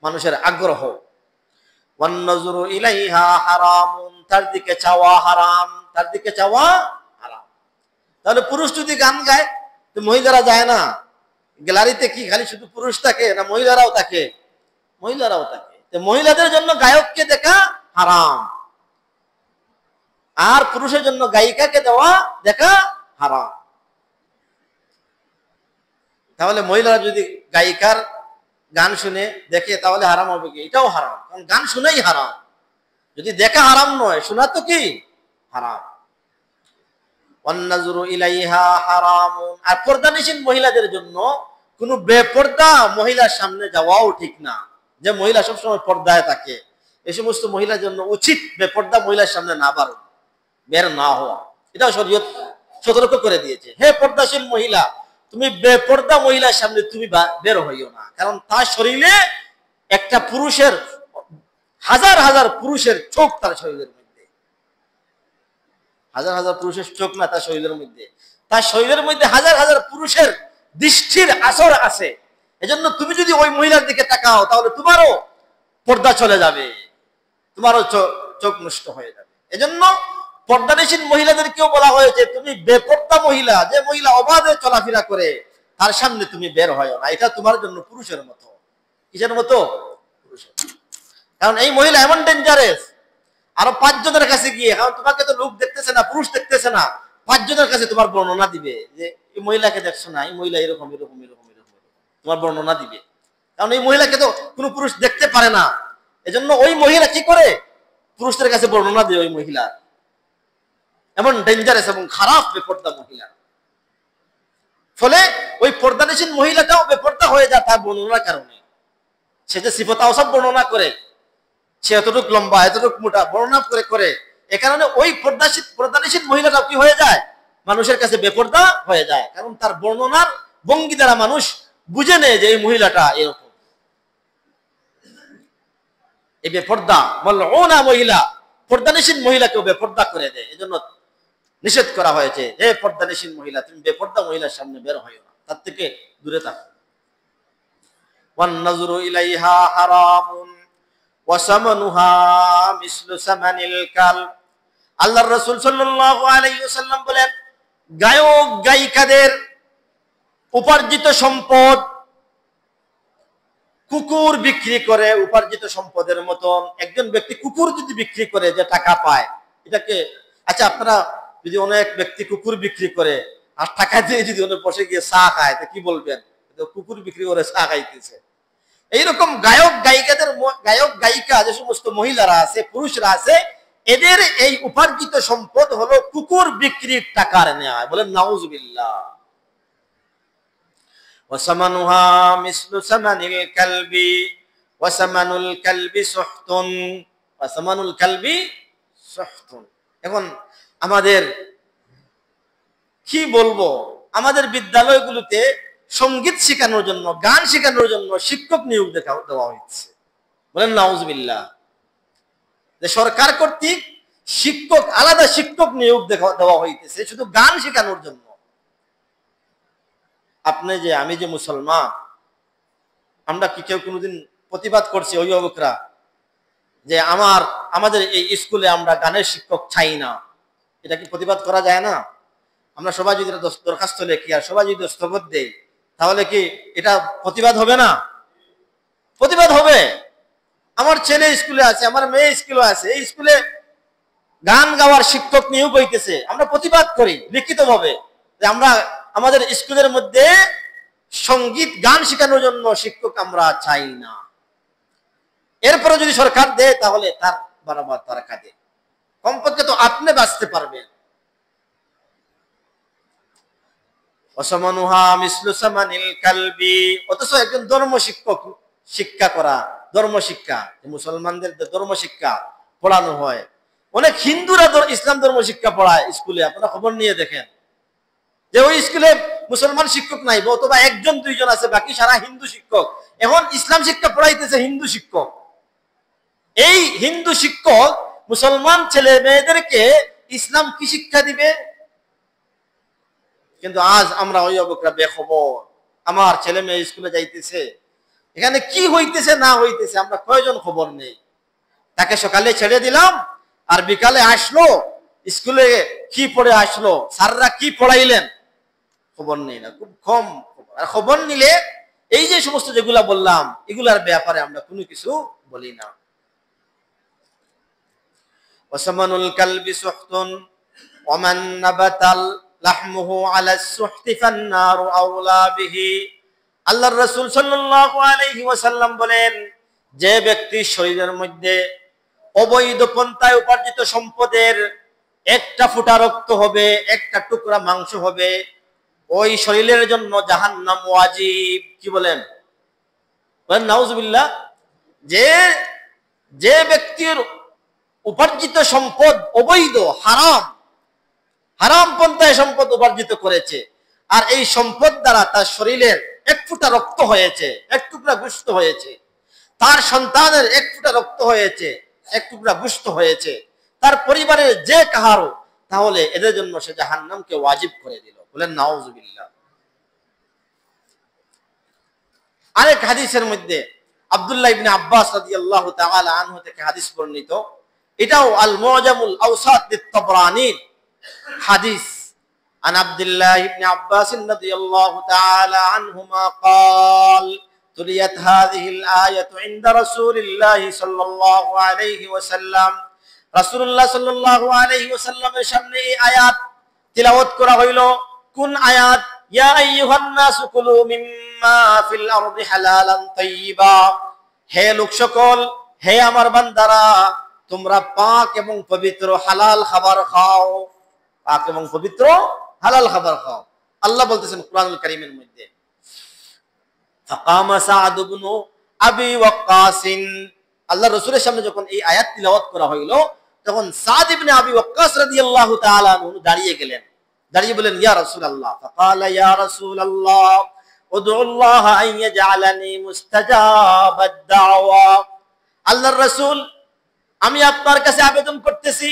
মানুষের আগ্রহ। ওয়ান নাজরু ইলাইহা হারামুন, তার দিকে চাওয়া হারাম, তার দিকে চাওয়া হারাম। তাহলে পুরুষ যদি গান গায় তো মহিলারা যায় না? গ্যালারিতে কি খালি শুধু পুরুষ থাকে না মহিলারাও থাকে? মহিলারাও থাকে। তো মহিলাদের জন্য গায়ককে দেখা হারাম, আর পুরুষের জন্য গায়িকাকে দেখা হারাম। তাহলে মহিলারা যদি গায়িকার গান শুনে দেখে তাহলে হারাম হবে কি? এটাও হারাম, কারণ গান শুনেই হারাম। যদি দেখা হারাম নয়, শোনা তো কি হারাম। ওয়ান নাজরু ইলাইহা হারামুন, আর পর্দানিশীন মহিলাদের জন্য কোনো বেপর্দা মহিলার সামনে যাওয়াও ঠিক না। যে মহিলা সবসময় পর্দায় থাকে, এই সমস্ত মহিলার জন্য উচিত বেপর্দা মহিলার সামনে না বের না হওয়া। এটাও শরীয়ত সতর্ক করে দিয়েছে। হে পর্দাশীল মহিলা, তুমি বেপর্দা মহিলার সামনে তুমি বের হইও না, কারণ তার শরীরে একটা পুরুষের হাজার হাজার পুরুষের চোখ তার শরীরের মধ্যে, হাজার হাজার পুরুষের চোখ না তার শরীরের মধ্যে, তার শরীরের মধ্যে হাজার হাজার পুরুষের দৃষ্টির আসর আছে। এজন্য তুমি যদি ওই মহিলার দিকে তাকাও তাহলে তোমারও পর্দা চলে যাবে, তোমারও চোখ নষ্ট হয়ে যাবে। এজন্য পর্দানিশীন মহিলাদেরকেও বলা হয়েছে তুমি বেপর্দা মহিলা, যে মহিলা অবাধে চলাফেরা করে, তার সামনে তুমি বের হয় না। এটা তোমার জন্য পুরুষের মতো। কিসের মতো? পুরুষের। কারণ এই মহিলা এমন ডেঞ্জারাস, আরো 5 জনের কাছে গিয়ে, কারণ তোমাকে তো লোক দেখতেছে না, পুরুষ দেখতেছে না, 5 জনের কাছে তোমার বর্ণনা দিবে যে এই মহিলাকে দেখছো না, এই মহিলা এরকম এরকম এরকম এরকম, তোমার বর্ণনা দিবে। কারণ এই মহিলাকে তো কোনো পুরুষ দেখতে পারে না, এজন্য ওই মহিলা কি করে পুরুষদের কাছে বর্ণনা দেয় ওই মহিলা এমন ডেঞ্জারাস এবং খারাপ বেপর্দা মহিলা। ফলে ওই পর্দানিশীন মহিলাটাও বেপর্দা হয়ে যায় তার বর্ণনার কারণে। সে যে সিফত আওসাফ বর্ণনা করে, সে এতটুকু লম্বা এতটুকু মোটা বর্ণনা করে করে, এ কারণে ওই পর্দানিশীন মহিলাটাও কি হয়ে যায়? মানুষের কাছে বেপর্দা হয়ে যায়, কারণ তার বর্ণনার ভঙ্গি দ্বারা মানুষ বুঝে নেয় যে এই মহিলাটা এরকম। এই বেপর্দা মালউনা মহিলা পর্দানিশীন মহিলাকেও বেপর্দা করে দেয়। এজন্য নিষেধ করা হয়েছে, হে পর্দানিশীন মহিলা, তুমি বেপর্দা মহিলার সামনে বের হইও না, তার থেকে দূরে থাকো। ওয়ান নাজরু ইলাইহা হারামুন ওয়া সামানুহা মিসলু সামানিল কালব। আল্লাহর রাসূল সাল্লাল্লাহু আলাইহি ওয়াসাল্লাম বলেন, গায়ক গায়িকাদের উপার্জিত সম্পদ কুকুর বিক্রি করে উপার্জিত সম্পদের মতন। একজন ব্যক্তি কুকুর যদি বিক্রি করে যে টাকা পায়, এটাকে, আচ্ছা আপনারা যদি অনেক ব্যক্তি কুকুর বিক্রি করে আর টাকা দিয়ে যদি অনেক বসে গিয়ে চা খায় তো কি বলবেন? কুকুর বিক্রি করে চা খাইতেছে। এইরকম গায়ক গায়িকা যে সমস্ত মহিলারা আছে, পুরুষরা আছে, এদের এই উপার্জিত সম্পদ হলো কুকুর বিক্রির টাকার নেয়। বলেন নাউজুবিল্লাহ। ওয়াসামানুহা মিসলু সামানিল কালবি ওয়াসামানুল কালবি সুহতুন ওয়াসামানুল কালবি সুহতুন। এখন আমাদের কি বলবো, আমাদের বিদ্যালয়গুলোতে সঙ্গীত শেখানোর জন্য, গান শেখানোর জন্য শিক্ষক নিয়োগ দেওয়া হচ্ছে। বলেন নাউজুবিল্লাহ। যে সরকার কর্তৃক শিক্ষক, আলাদা শিক্ষক নিয়োগ দেওয়া হইতেছে শুধু গান শেখানোর জন্য। আপনি যে, আমি যে মুসলমান, আমরা কি কেউ কোনোদিন প্রতিবাদ করছি অভিভাবকরা যে আমাদের এই স্কুলে আমরা গানের শিক্ষক চাই না? এটা কি প্রতিবাদ করা যায় না? আমরা সবাই যদি দরখাস্ত লেখি আর সবাই যদি স্থগত দেই তাহলে কি এটা প্রতিবাদ হবে না? প্রতিবাদ হবে। আমার ছেলে স্কুলে আছে, আমার মেয়ে স্কুলে আছে, এই স্কুলে গান গাওয়ার শিক্ষক নিয়োগ হইতেছে, আমরা প্রতিবাদ করি লিখিতভাবে যে আমরা আমাদের স্কুলের মধ্যে সঙ্গীত গান শেখানোর জন্য শিক্ষক আমরা চাই না। এরপরে যদি সরকার দেয় তাহলে তার বরাবর তারা কাঁদে, কমপক্ষে তো আপনি বাঁচতে পারবেন। অথচ একজন ধর্ম শিক্ষক শিক্ষা করা, ধর্ম শিক্ষা, মুসলমানদের ধর্ম শিক্ষা পড়ানো হয়, অনেক হিন্দুরা ইসলাম ধর্ম শিক্ষা পড়ায় স্কুলে, আপনারা খবর নিয়ে দেখেন যে ওই স্কুলে মুসলমান শিক্ষক নাই, অথবা একজন দুইজন আছে, বাকি সারা হিন্দু শিক্ষক। এখন ইসলাম শিক্ষা পড়াইতেছে হিন্দু শিক্ষক। এই হিন্দু শিক্ষক মুসলমান ছেলে মেয়েদেরকে ইসলাম কি শিক্ষা দিবে? কিন্তু আজ আমরা অভিভাবকরা বেখবর, আমার ছেলে মেয়ে স্কুলে যাইতেছে, এখানে কি হইতেছে না হইতেছে আমরা কয়জন খবর নেই। তাকে সকালে ছেড়ে দিলাম আর বিকালে আসলো, স্কুলে কি পড়ে আসলো, স্যাররা কি পড়াইলেন খবর নেই না, খুব কম। আর খবর নিলে এই যে সমস্ত যেগুলা বললাম এগুলার ব্যাপারে আমরা কোনো কিছু বলি না। ওয়াসামানুল কালবি সুহতুন ওয়ামান নাবাতাল লাহমুহু আলা সুহতি ফান্নারু আওলা বিহি। আল্লাহর রাসূল সাল্লাল্লাহু আলাইহি ওয়াসাল্লাম বলেন, যে ব্যক্তি শরীরের মধ্যে অবৈধ পন্থায় উপার্জিত সম্পদের একটা ফোঁটা রক্ত হবে, একটা টুকরা মাংস হবে, ওই শরীরের জন্য জাহান্নাম ওয়াজিব। কি বলেন? বলেন নাউজুবিল্লাহ। যে ব্যক্তির উপার্জিত সম্পদ অবৈধ, হারাম, হারাম পন্থায় সম্পদ উপার্জিত করেছে, আর এই সম্পদ দ্বারা তার শরীরের এক ফোঁটা রক্ত হয়েছে, এক টুকরা গোশত হয়েছে, তার সন্তানের এক ফোঁটা রক্ত হয়েছে, এক টুকরা গোশত হয়েছে, তার পরিবারের যে কাহারো, তাহলে এদের জন্য সে জাহান্নামকে ওয়াজিব করে দিল। বলেন নাউজুবিল্লাহ। আরেক হাদিসের মধ্যে আব্দুল্লাহ ইবনে আব্বাস রাদিয়াল্লাহু তাআলা আনহু থেকে হাদিস বর্ণিত, এটাও আল মুআজামুল আওসাত লিত-তাবরানী হাদিস। عن عبد الله بن عباس رضي الله تعالى عنهما قال تليت هذه الآية عند رسول الله صلى الله عليه وسلم। رسول الله صلى الله عليه وسلم এর সামনে এই আয়াত তিলাওয়াত করা হইল। কোন আয়াত? ইয়া আইয়ুহান নাসু কুলু মিম্মা ফিল আরদি হালালান তাইয়্যিবা। হে লোক সকল, হে আমার বান্দারা, তোমরা পাক এবং পবিত্র হালাল খাবার খাও, পাক এবং পবিত্র হালাল খাবার খাও। আল্লাহ বলতেছেন কুরআনুল কারীমের মধ্যে, ফাকামা সাদ ইবনে আবি ওয়াক্কাস। আল্লাহ রাসূলের সামনে যখন এই আয়াত তিলাওয়াত করা হইল, তখন সাদ ইবনে আবি ওয়াক্কাস রাদিয়াল্লাহু তাআলা আনহু দাঁড়িয়ে গেলেন, দাঁড়িয়ে বলেন, ইয়া রাসূলুল্লাহ, ফাকালা ইয়া রাসূলুল্লাহ উদউল্লাহ আন ইয়াজআলানি মুস্তাজাবাদ দাওয়া। আল্লাহর রাসূল, আমি আপনার কাছে আবেদন করতেছি,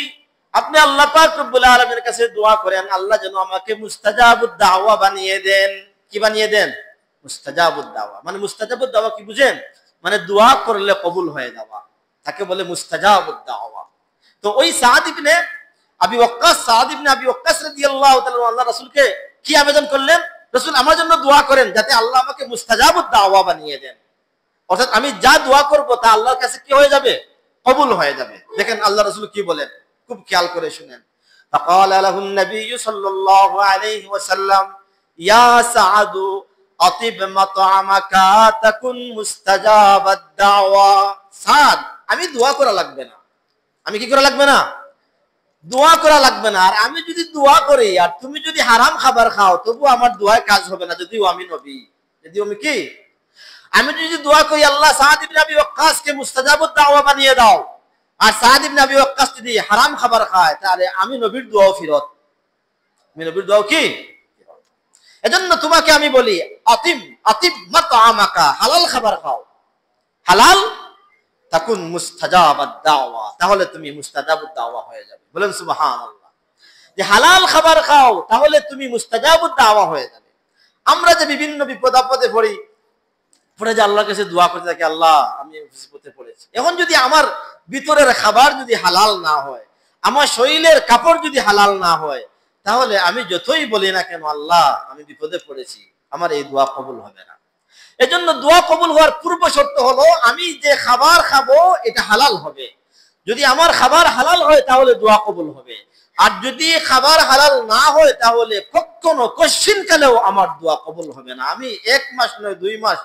আপনি আল্লাহ পাক রব্বুল আলামিনের কাছে দোয়া করেন, আল্লাহ যেন আমাকে মুস্তাজাবুদ দাওয়া বানিয়ে দেন। কি বানিয়ে দেন? মুস্তাজাবুদ দাওয়া। মানে মুস্তাজাবুদ দাওয়া কি বুঝেন? মানে দোয়া করলে কবুল হয়ে যাওয়া, তাকে বলে মুস্তাজাবুদ দাওয়া। তো ওই সাদ ইবনে আবি ওয়াক্কাস, সাদ ইবনে আবি ওয়াক্কাস রাদিয়াল্লাহু তাআলা আল্লাহ রাসূলকে কি আবেদন করলেন? রাসূল, আমার জন্য দোয়া করেন যাতে আল্লাহ আমাকে মুস্তাজাবুদ দাওয়া বানিয়ে দেন। অর্থাৎ আমি যা দোয়া করব তা আল্লাহর কাছে কি হয়ে যাবে? কবুল হয়ে যাবে। দেখেন আল্লাহ রাসূল কি বলেন, খুব খেয়াল করে শুনেন। ফাকালা লাহুন নবী সাল্লাল্লাহু আলাইহি ওয়াসাল্লাম, ইয়া সাআদু আতিব মাতআমাকা তাকুন মুস্তাজাবাদ দাওয়া। সাদ, আমি দোয়া করা লাগবে না। আমি কি করা লাগবে না? দোয়া করা লাগবে না। আর আমি যদি দোয়া করি আর তুমি যদি হারাম খাবার খাও, তবু আমার দোয়ায় কাজ হবে না, যদিও আমি নবী, যদিও আমি কি, আমি যদি দোয়া করি আল্লাহ সাদ ইবনে আবি ওয়াক্কাসকে মুস্তাজাবুদ দাওয়া বানিয়ে দাও, আর সাদ ইবনে আবি ওয়াক্কাস যদি হারাম খাবার খায়, তাহলে আমি নবীর দোয়াও ফিরত, আমি নবীর দোয়াও কি। এজন্য তোমাকে আমি বলি, আতিব আতিব মাতআমাকা, হালাল খাবার খাও, হালাল, তাকুন মুস্তাজাবাদ দাওয়া, তাহলে তুমি মুস্তাজাবুদ দাওয়া হয়ে যাবে। বলেন সুবহানাল্লাহ। যে হালাল খাবার খাও তাহলে তুমি মুস্তাজাবুদ দাওয়া হয়ে যাবে। আমরা যে বিভিন্ন বিপদ আপদে পড়ি, পরে যে আল্লাহর কাছে দোয়া করতে থাকি, আল্লাহ আমি বিপদে পড়েছি। এখন যদি আমার ভিতরের খাবার যদি হালাল না হয়, আমার শরীরের কাপড় যদি হালাল না হয়, তাহলে আমি যতই বলি না কেন আল্লাহ আমি বিপদে পড়েছি, আমার এই দোয়া কবুল হবে না। এজন্য দোয়া কবুল হওয়ার পূর্ব শর্ত হলো আমি যে খাবার খাবো এটা হালাল হবে। যদি আমার খাবার হালাল হয় তাহলে দোয়া কবুল হবে, আর যদি খাবার হালাল না হয় তাহলে কখনো কোশ্চিন কালেও আমার দোয়া কবুল হবে না। আমি 1 মাস নয় 2 মাস,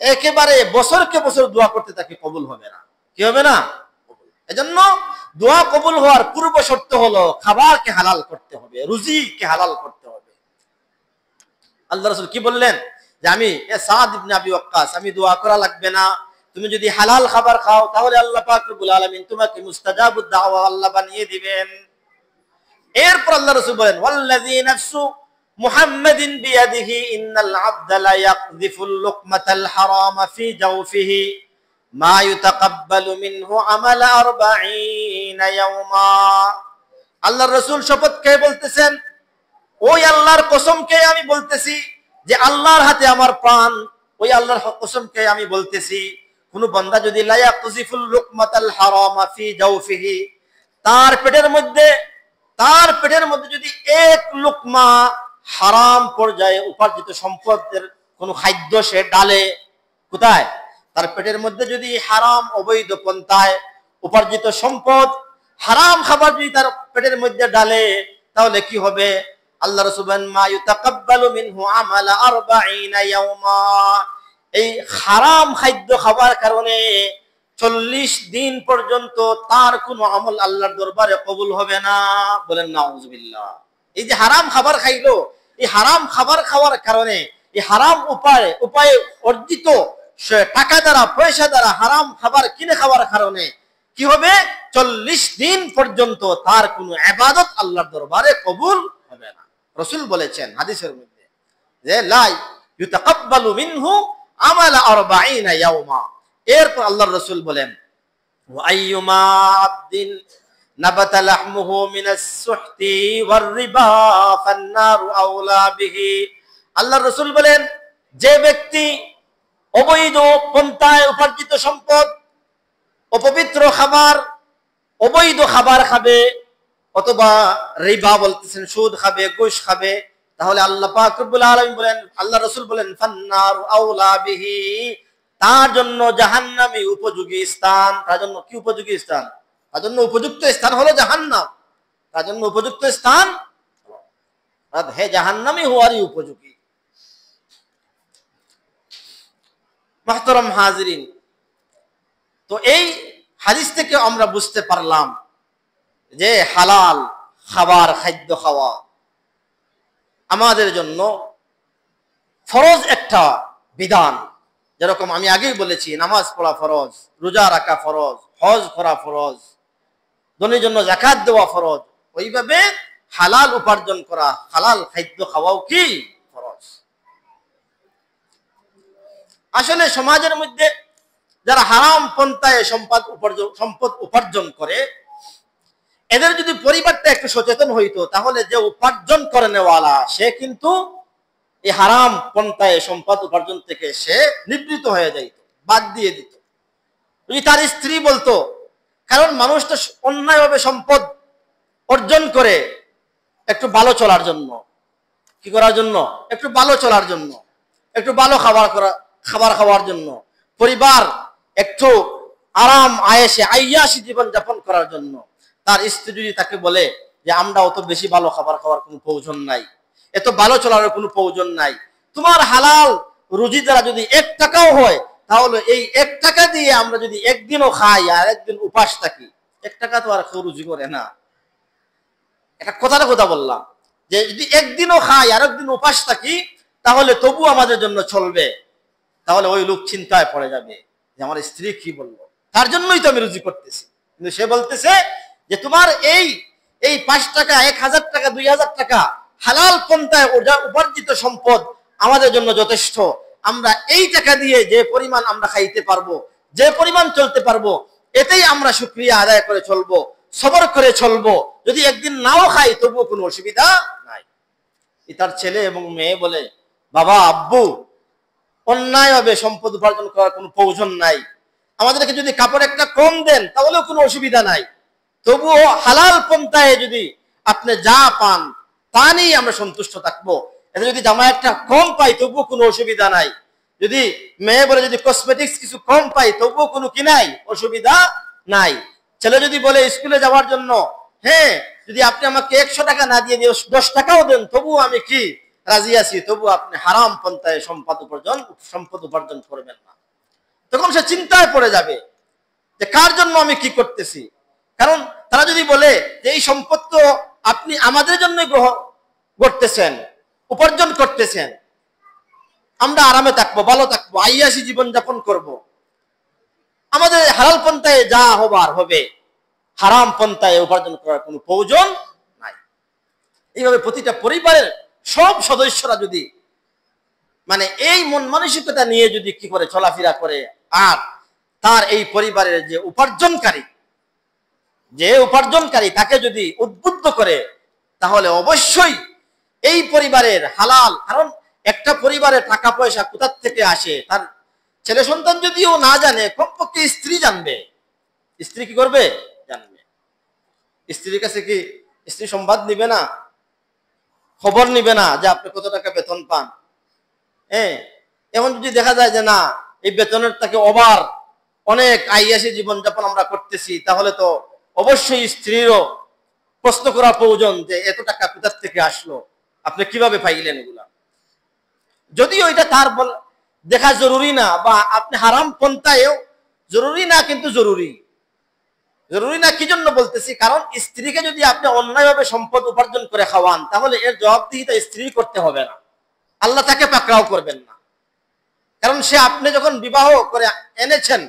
একেবারে বছরকে বছর দোয়া করতে থাকি, কবুল হবে না। কি হবে না? এজন্য দোয়া কবুল হওয়ার পূর্ব শর্ত হলো খাবারকে হালাল করতে হবে, রুজিকে হালাল করতে হবে। আল্লাহ রাসূল কি বললেন যে আমি সাদ ইবনে আবি ওয়াক্কাস, আমি দোয়া করা লাগবে না, তুমি যদি হালাল খাবার খাও তাহলে আল্লাহ পাক রব্বুল আলামিন তোমাকে মুস্তাজাবুদ দাওয়া আল্লাহ বানিয়ে দিবেন। এরপর আল্লাহ রাসূল বলেন ওয়াল্লাযী নাফসু মুহাম্মাদিন বিয়াদিহি ইন্নাল আবদা লা ইয়াকযিফুল লুকমাতাল হারামা ফি জাওফিহি মা ইউতাকাব্বালু মিনহু আমালা 40 ইয়াওমা। আল্লাহর রাসূল শপথ খেয়ে বলতেছেন, ওই আল্লাহর কসমকে আমি বলতেছি যে আল্লাহর হাতে আমার প্রাণ, ওই আল্লাহর কসমকে আমি বলতেছি, কোন বান্দা যদি লা ইয়াকযিফুল লুকমাতাল হারামা ফি জাওফিহি, তার পেটের মধ্যে যদি 1 লুকমা হারাম পর্যায়ে উপার্জিত সম্পদের কোন খাদ্য সে ডালে, কোথায়? তার পেটের মধ্যে যদি হারাম অবৈধ পন্থায় উপার্জিত সম্পদ, হারাম খাবার যদি তার পেটের মধ্যে ডালে, তাহলে কি হবে? আল্লাহ রাসূল বলেন মা ইউতাকাব্বালু মিনহু আমালা 40 ইয়াওমা। এই হারাম খাদ্য খাবার কারণে 40 দিন পর্যন্ত তার কোনো আমল আল্লাহর দরবারে কবুল হবে না। বলেন নাউজুবিল্লাহ। এই যে হারাম খাবার খাইলো, এই হারাম খাবার খাওয়ার কারণে, এই হারাম উপায়ে অর্জিত টাকা দ্বারা, পয়সা দ্বারা হারাম খাবার কিনে খাওয়ার কারণে কি হবে? 40 দিন পর্যন্ত তার কোনো ইবাদত আল্লাহর দরবারে কবুল হবে না। রাসূল বলেছেন হাদিসের মধ্যে যে লা ইউতাকাব্বালু মিনহু আমালা 40 ইয়াওমা। এরপর আল্লাহর রাসূল বলেন ওয়া আইয়ুমা আবদিন নাবাতা লাহমুহু মিনাস সুহতি ওয়ার রিবা ফান্নারু আওলা বিহি। আল্লাহর রাসূল বলেন, যে ব্যক্তি অবৈধ পন্থায় উপার্জিত সম্পদ, অপবিত্র খাবার, অবৈধ খাবার খাবে, অথবা রিবা বলতেছেন সুদ খাবে, ঘুষ খাবে, তাহলে আল্লাহ পাক রব্বুল আলামিন বলেন, আল্লাহ রাসূল বলেন ফান্নারু আওলা বিহি, তার জন্য জাহান্নামই উপযোগী স্থান। তার জন্য কি উপযোগী স্থান? তার জন্য উপযুক্ত স্থান হলো জাহান্নাম। তার জন্য উপযুক্ত স্থান হে জাহান্নামই হওয়ারই উপযোগী। মুহতারাম হাজিরিন, তো এই হাদিস থেকে আমরা বুঝতে পারলাম যে হালাল খাবার, খাদ্য খাওয়া আমাদের জন্য ফরজ একটা বিধান। যেরকম আমি আগেই বলেছি, নামাজ পড়া ফরজ, রোজা রাখা ফরজ, হজ করা ফরজ, ধনীর জন্য যাকাত দেওয়া ফরজ, ওইভাবে হালাল উপার্জন করা, হালাল খাদ্য খাওয়াও কি ফরজ। আসলে সমাজের মধ্যে যারা হারাম পন্থায় সম্পদ উপার্জন করে, এদের যদি পরিবারটা একটু সচেতন হইতো, তাহলে যে উপার্জন করে নেওয়ালা সে কিন্তু এই হারাম পন্থায় সম্পদ উপার্জন থেকে সে নিবৃত হয়ে যাইত, বাদ দিয়ে দিত। যদি তার স্ত্রী বলতো, কারণ মানুষ তো অন্যায়ভাবে সম্পদ অর্জন করে একটু ভালো চলার জন্য, কি করার জন্য? একটু ভালো চলার জন্য, একটু ভালো খাবার খাওয়ার জন্য, পরিবার একটু আরাম আয়াসী জীবন যাপন করার জন্য। তার স্ত্রী যদি তাকে বলে যে আমরা অত বেশি ভালো খাবার খাওয়ার কোনো প্রয়োজন নাই, এত ভালো চলার কোনো প্রয়োজন নাই, তোমার হালাল রুজি দ্বারা যদি 1 টাকাও হয়, তাহলে এই 1 টাকা দিয়ে আমরা যদি একদিনও খাই আর একদিন উপাস থাকি, 1 টাকা তো আর কেউ রুজি করে না। একটা কথা বললাম যে যদি একদিনও খাই আর একদিন উপাস থাকি, তাহলে তবু আমাদের জন্য চলবে। তাহলে ওই লোক চিন্তায় পড়ে যাবে যে আমার স্ত্রী কি বলবো, তার জন্যই তো আমি রুজি করতেছি। কিন্তু সে বলতেছে যে তোমার এই 5 টাকা, 1000 টাকা, 2000 টাকা হালাল পন্থায় উপার্জিত সম্পদ আমাদের জন্য যথেষ্ট। আমরা এই টাকা দিয়ে যে পরিমাণ আমরা খাইতে পারবো, যে পরিমাণ চলতে পারবো, এতেই আমরা শুকরিয়া আদায় করে চলবো, সবর করে চলবো। যদি একদিন নাও খাই তবুও কোনো অসুবিধা নাই। তার ছেলে এবং মেয়ে বলে, বাবা আব্বু, অন্যায়ভাবে সম্পদ উপার্জন করার কোনো প্রয়োজন নাই, আমাদেরকে যদি কাপড় একটা কম দেন তাহলেও কোনো অসুবিধা নাই, তবুও হালাল পন্থায় যদি আপনি যা পান তা নিয়ে আমরা সন্তুষ্ট থাকবো। এতে যদি জামা একটা কম পাই তবুও কোনো অসুবিধা নাই, যদি মেয়ে বলে যদি কসমেটিক্স কিছু কম পাই তবুও কোনো কি নাই, অসুবিধা নাই। ছেলে যদি বলে স্কুলে যাওয়ার জন্য, হ্যাঁ যদি আপনি আমাকে 100 টাকা না দিয়ে 10 টাকাও দেন তবু আমি কি রাজি আছি, তবু আপনি হারাম পন্থায় সম্পদ উপার্জন করবেন না। তখন সে চিন্তায় পড়ে যাবে যে কার জন্য আমি কি করতেছি। কারণ তারা যদি বলে যে এই সম্পদ তো আপনি আমাদের জন্য গ্রহণ করতেছেন, উপার্জন করতেছেন, আমরা আরামে থাকবো, ভালো থাকবো, আইয়াসী জীবন যাপন করব, আমাদের হালাল পন্থায় যা হবার হবে, হারাম পন্থায় উপার্জন করার কোনো প্রয়োজন নাই। এইভাবে প্রতিটা পরিবারের সব সদস্যরা যদি মানে এই মন মানসিকতা নিয়ে যদি কি করে চলাফেরা করে, আর তার এই পরিবারের যে উপার্জনকারী তাকে যদি উদ্বুদ্ধ করে, তাহলে অবশ্যই এই পরিবারের হালাল, কারণ একটা পরিবারে টাকা পয়সা কোথা থেকে আসে তার ছেলে সন্তান যদিও না জানে, কমপক্ষে স্ত্রী জানবে। স্ত্রী কি করবে? জানবে। স্ত্রীর কাছে কি স্ত্রী সংবাদ নিবে না, খবর নিবে না যে আপনি কত টাকা বেতন পান? হ্যাঁ, এমন যদি দেখা যায় যে না এই বেতনের থেকে ওভার অনেক আইয়াসী জীবনযাপন আমরা করতেছি, তাহলে তো অবশ্যই স্ত্রীরও প্রশ্ন করা প্রয়োজন যে এত টাকা কোথা থেকে আসলো, আপনি কিভাবে পাইলেন এগুলা। যদিও এটা তার দেখা জরুরি না, বা আপনি হারাম পন্থায়ও জরুরি না, কিন্তু জরুরি না কি জন্য বলতেছি, কারণ স্ত্রীকে যদি আপনি অন্যায়ভাবে সম্পদ উপার্জন করে খাওয়ান, তাহলে এর জবাবদিহিতা স্ত্রী করতে হবে না, আল্লাহ তাকে পাকড়াও করবেন না। কারণ সে আপনি যখন বিবাহ করে এনেছেন,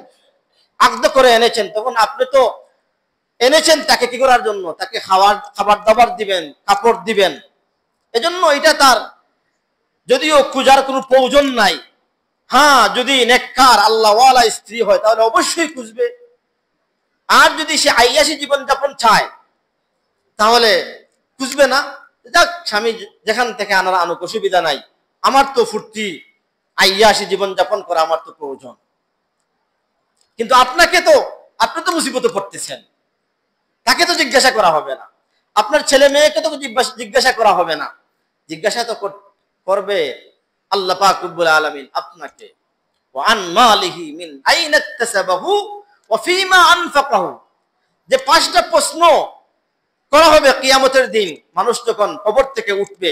আগ্দ করে এনেছেন, তখন আপনি তো এনেছেন তাকে কি করার জন্য, তাকে খাবার দাবার দিবেন, কাপড় দিবেন। এজন্য এটা তার যদিও খুঁজার কোনো প্রয়োজন নাই। হ্যাঁ, যদি নেককার আল্লাহওয়ালা স্ত্রী হয় তাহলে অবশ্যই খুঁজবে। আর যদি সে আইয়াসী জীবনযাপন চায় তাহলে খুঁজবে না। যাক, স্বামী যেখান থেকে আনুক, অসুবিধা নাই, আমার তো ফুর্তি আইয়াসী জীবনযাপন করা আমার তো প্রয়োজন। কিন্তু আপনি তো মুসিবতে পড়তেছেন, তাকে তো জিজ্ঞাসা করা হবে না, আপনার ছেলে মেয়েকে তো জিজ্ঞাসা করা হবে না। জিজ্ঞাসা তো করবে আল্লাহ পাক রব্বুল আলামিন আপনাকে, ওয়া আন মালিহি মিন আইনা ইকতাসাবাহু ওয়া ফীমা আনফাকাহু। যে 5টা প্রশ্ন করা হবে কিয়ামতের দিন, মানুষ যখন কবর থেকে উঠবে।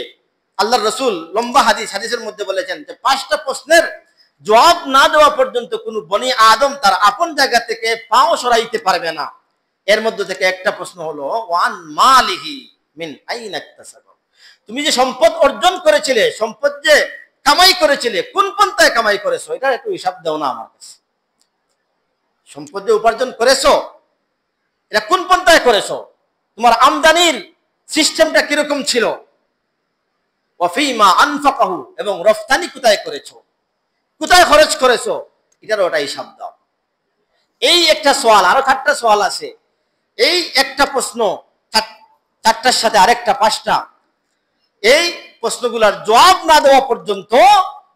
আল্লাহর রাসূল লম্বা হাদিসের মধ্যে বলেছেন যে 5টা প্রশ্নের জবাব না দেওয়া পর্যন্ত কোনো বনি আদম তার আপন জায়গা থেকে পাও সরাইতে পারবে না। এর মধ্যে থেকে একটা প্রশ্ন হলো ওয়ান মালিহি মিন আইনা ইকতাসাবাহু। তুমি যে সম্পদ অর্জন করেছিলে, সম্পদ যে কামাই করেছিলে, কোন পন্থায় কামাই করেছো, এটা একটু হিসাব দাও না আমার কাছে। সম্পদ যে উপার্জন করেছো, এটা কোন পন্থায় করেছো, তোমার আমদানির সিস্টেমটা কিরকম ছিল, ওয়া ফীমা আনফাকাহু, এবং রফতানি কোথায় করেছো, কোথায় খরচ করেছো, এটারও ওটা হিসাব দাও। এই একটা সওয়াল, আরো 4টা সওয়াল আছে। এই একটা প্রশ্ন 4টার সাথে আরেকটা 5টা, এই প্রশ্নগুলোর জবাব না দেওয়া পর্যন্ত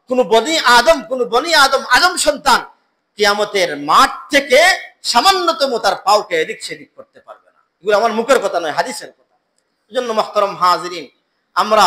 কোন বনি আদম সন্তান কিয়ামতের মাঠ থেকে সামান্যতম তার পাওকে এদিক সেদিক করতে পারবে না। এগুলো আমার মুখের কথা নয়, হাদিসের কথা। এজন্য মুহতারাম হাজিরিন, আমরা